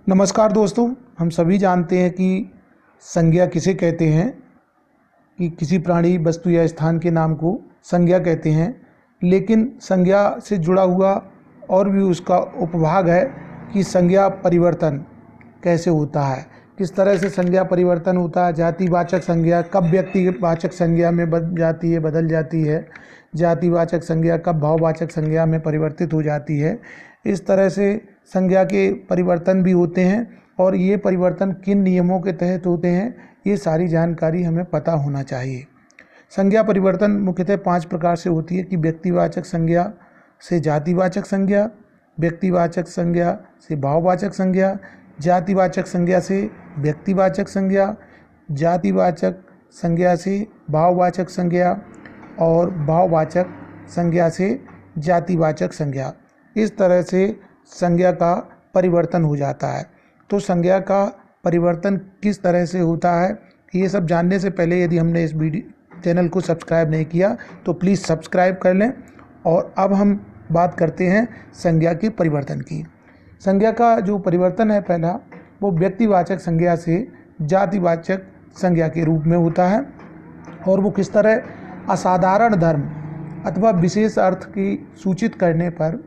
नमस्कार दोस्तों। हम सभी जानते हैं कि संज्ञा किसे कहते हैं, कि किसी प्राणी, वस्तु या स्थान के नाम को संज्ञा कहते हैं। लेकिन संज्ञा से जुड़ा हुआ और भी उसका उपभाग है कि संज्ञा परिवर्तन कैसे होता है, किस तरह से संज्ञा परिवर्तन होता है। जातिवाचक संज्ञा कब व्यक्तिवाचक संज्ञा में बदल जाती है। जातिवाचक संज्ञा कब भाववाचक संज्ञा में परिवर्तित हो जाती है। इस तरह से संज्ञा के परिवर्तन भी होते हैं और ये परिवर्तन किन नियमों के तहत होते हैं, ये सारी जानकारी हमें पता होना चाहिए। संज्ञा परिवर्तन मुख्यतः 5 प्रकार से होती है कि व्यक्तिवाचक संज्ञा से जातिवाचक संज्ञा, व्यक्तिवाचक संज्ञा से भाववाचक संज्ञा, जातिवाचक संज्ञा से व्यक्तिवाचक संज्ञा, जातिवाचक संज्ञा से भाववाचक संज्ञा और भाववाचक संज्ञा से जातिवाचक संज्ञा। इस तरह से संज्ञा का परिवर्तन हो जाता है। तो संज्ञा का परिवर्तन किस तरह से होता है, ये सब जानने से पहले यदि हमने इस वीडियो चैनल को सब्सक्राइब नहीं किया तो प्लीज़ सब्सक्राइब कर लें। और अब हम बात करते हैं संज्ञा के परिवर्तन की। संज्ञा का जो परिवर्तन है पहला, वो व्यक्तिवाचक संज्ञा से जातिवाचक संज्ञा के रूप में होता है। और वो किस तरह, असाधारण धर्म अथवा विशेष अर्थ की सूचित करने पर,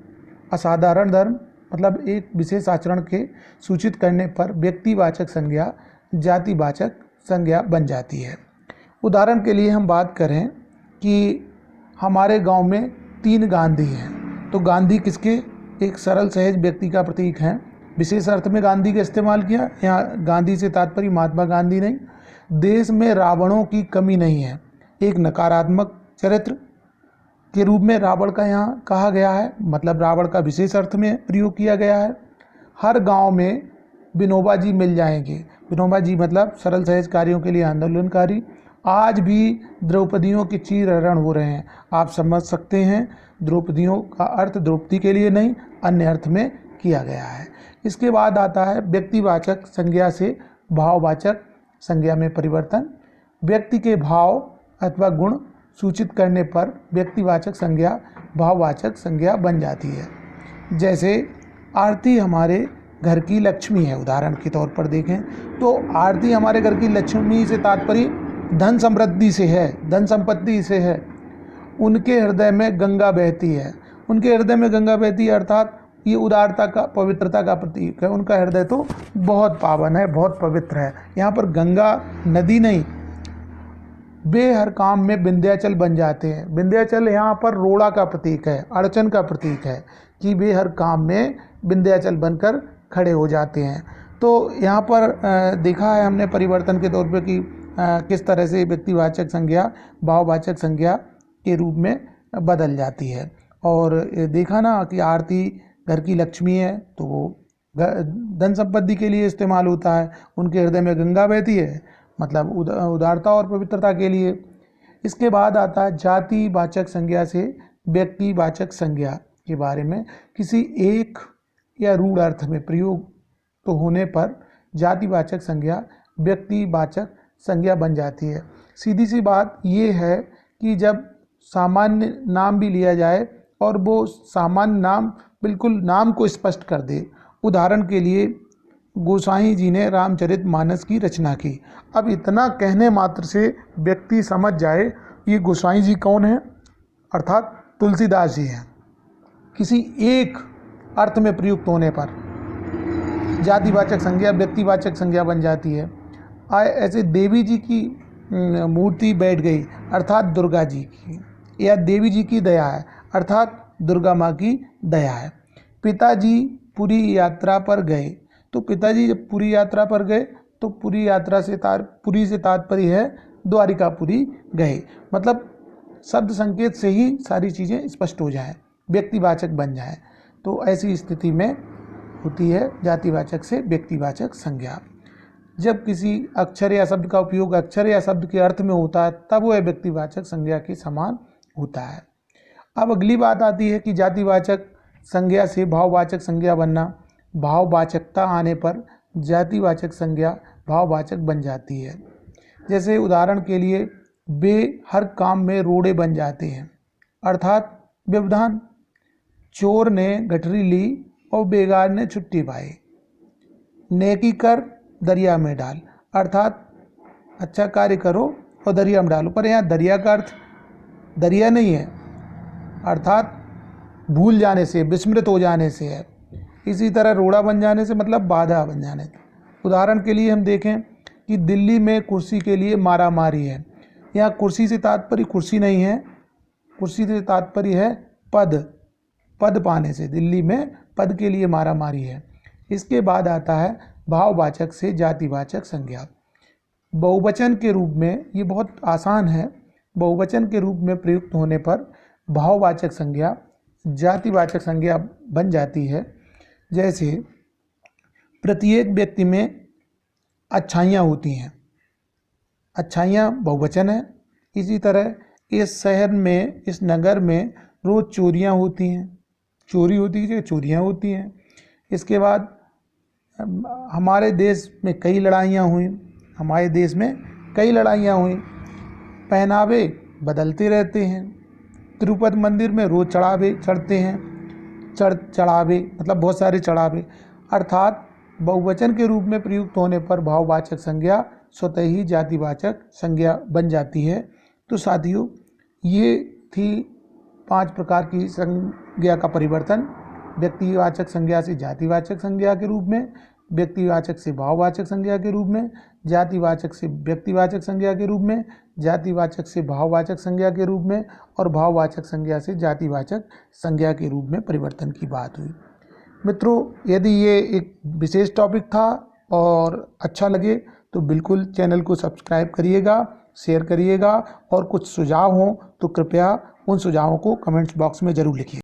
असाधारण धर्म मतलब एक विशेष आचरण के सूचित करने पर व्यक्तिवाचक संज्ञा जातिवाचक संज्ञा बन जाती है। उदाहरण के लिए हम बात करें कि हमारे गांव में 3 गांधी हैं, तो गांधी किसके, एक सरल सहज व्यक्ति का प्रतीक है। विशेष अर्थ में गांधी का इस्तेमाल किया। यहाँ गांधी से तात्पर्य महात्मा गांधी नहीं। देश में रावणों की कमी नहीं है, एक नकारात्मक चरित्र के रूप में रावण का यहाँ कहा गया है, मतलब रावण का विशेष अर्थ में प्रयोग किया गया है। हर गांव में विनोबा जी मिल जाएंगे। विनोबा जी मतलब सरल सहज कार्यों के लिए आंदोलनकारी। आज भी द्रौपदियों के चीर हरण हो रहे हैं। आप समझ सकते हैं, द्रौपदियों का अर्थ द्रौपदी के लिए नहीं, अन्य अर्थ में किया गया है। इसके बाद आता है व्यक्तिवाचक संज्ञा से भाववाचक संज्ञा में परिवर्तन। व्यक्ति के भाव अथवा गुण सूचित करने पर व्यक्तिवाचक संज्ञा भाववाचक संज्ञा बन जाती है। जैसे आरती हमारे घर की लक्ष्मी है, उदाहरण के तौर पर देखें तो आरती हमारे घर की लक्ष्मी से तात्पर्य धन समृद्धि से है, धन संपत्ति से है। उनके हृदय में गंगा बहती है, उनके हृदय में गंगा बहती है अर्थात ये उदारता का, पवित्रता का प्रतीक है। उनका हृदय तो बहुत पावन है, बहुत पवित्र है। यहाँ पर गंगा नदी नहीं, वे हर काम में विंध्याचल बन जाते हैं। विंध्याचल यहाँ पर रोड़ा का प्रतीक है, अड़चन का प्रतीक है कि वे हर काम में विंध्याचल बनकर खड़े हो जाते हैं। तो यहाँ पर देखा है हमने परिवर्तन के तौर पे कि किस तरह से व्यक्तिवाचक संज्ञा भाववाचक संज्ञा के रूप में बदल जाती है। और देखा ना कि आरती घर की लक्ष्मी है तो वो धन संपत्ति के लिए इस्तेमाल होता है। उनके हृदय में गंगा बहती है मतलब उदारता और पवित्रता के लिए। इसके बाद आता है जातिवाचक संज्ञा से व्यक्तिवाचक संज्ञा के बारे में। किसी एक या रूढ़ अर्थ में प्रयोग तो होने पर जातिवाचक संज्ञा व्यक्तिवाचक संज्ञा बन जाती है। सीधी सी बात ये है कि जब सामान्य नाम भी लिया जाए और वो सामान्य नाम बिल्कुल नाम को स्पष्ट कर दे। उदाहरण के लिए गोसाई जी ने रामचरितमानस की रचना की। अब इतना कहने मात्र से व्यक्ति समझ जाए ये गोसाई जी कौन है, अर्थात तुलसीदास जी हैं। किसी एक अर्थ में प्रयुक्त होने पर जातिवाचक संज्ञा व्यक्तिवाचक संज्ञा बन जाती है। ऐसे देवी जी की मूर्ति बैठ गई अर्थात दुर्गा जी की, या देवी जी की दया है अर्थात दुर्गा माँ की दया है। पिताजी पूरी यात्रा पर गए, तो पिताजी जब पूरी यात्रा पर गए तो पूरी यात्रा से पूरी से तात्पर्य है द्वारिकापुरी गए। मतलब शब्द संकेत से ही सारी चीज़ें स्पष्ट हो जाएं, व्यक्तिवाचक बन जाएं। तो ऐसी स्थिति में होती है जातिवाचक से व्यक्तिवाचक संज्ञा। जब किसी अक्षर या शब्द का उपयोग अक्षर या शब्द के अर्थ में होता है तब वह व्यक्तिवाचक संज्ञा के समान होता है। अब अगली बात आती है कि जातिवाचक संज्ञा से भाववाचक संज्ञा बनना। भाववाचकता आने पर जातिवाचक संज्ञा भाववाचक बन जाती है। जैसे उदाहरण के लिए वे हर काम में रोड़े बन जाते हैं अर्थात व्यवधान। चोर ने गठरी ली और बेगार ने छुट्टी पाई। नेकी कर दरिया में डाल, अर्थात अच्छा कार्य करो और दरिया में डालो। पर यहाँ दरिया का अर्थ दरिया नहीं है, अर्थात भूल जाने से, विस्मृत हो जाने से है। इसी तरह रोड़ा बन जाने से मतलब बाधा बन जाने से। उदाहरण के लिए हम देखें कि दिल्ली में कुर्सी के लिए मारा मारी है। यहाँ कुर्सी से तात्पर्य कुर्सी नहीं है, कुर्सी से तात्पर्य है पद, पद पाने से। दिल्ली में पद के लिए मारा मारी है। इसके बाद आता है भाववाचक से जातिवाचक संज्ञा। बहुवचन के रूप में, ये बहुत आसान है, बहुवचन के रूप में प्रयुक्त होने पर भाववाचक संज्ञा जातिवाचक संज्ञा बन जाती है। जैसे प्रत्येक व्यक्ति में अच्छाइयाँ होती हैं, अच्छाइयाँ बहुवचन है। इसी तरह इस शहर में, इस नगर में रोज़ चोरियाँ होती हैं, चोरी होती है, चोरियाँ होती हैं। इसके बाद हमारे देश में कई लड़ाइयाँ हुई, हमारे देश में कई लड़ाइयाँ हुई। पहनावे बदलते रहते हैं। तिरुपति मंदिर में रोज़ चढ़ावे चढ़ते हैं, चढ़ावे मतलब बहुत सारे चढ़ावे। अर्थात बहुवचन के रूप में प्रयुक्त होने पर भाववाचक संज्ञा स्वतः ही जातिवाचक संज्ञा बन जाती है। तो साथियों, ये थी 5 प्रकार की संज्ञा का परिवर्तन। व्यक्तिवाचक संज्ञा से जातिवाचक संज्ञा के रूप में, व्यक्तिवाचक से भाववाचक संज्ञा के रूप में, जातिवाचक से व्यक्तिवाचक संज्ञा के रूप में, जातिवाचक से भाववाचक संज्ञा के रूप में, और भाववाचक संज्ञा से जातिवाचक संज्ञा के रूप में परिवर्तन की बात हुई। मित्रों, यदि ये एक विशेष टॉपिक था और अच्छा लगे तो बिल्कुल चैनल को सब्सक्राइब करिएगा, शेयर करिएगा, और कुछ सुझाव हों तो कृपया उन सुझावों को कमेंट्स बॉक्स में ज़रूर लिखिए।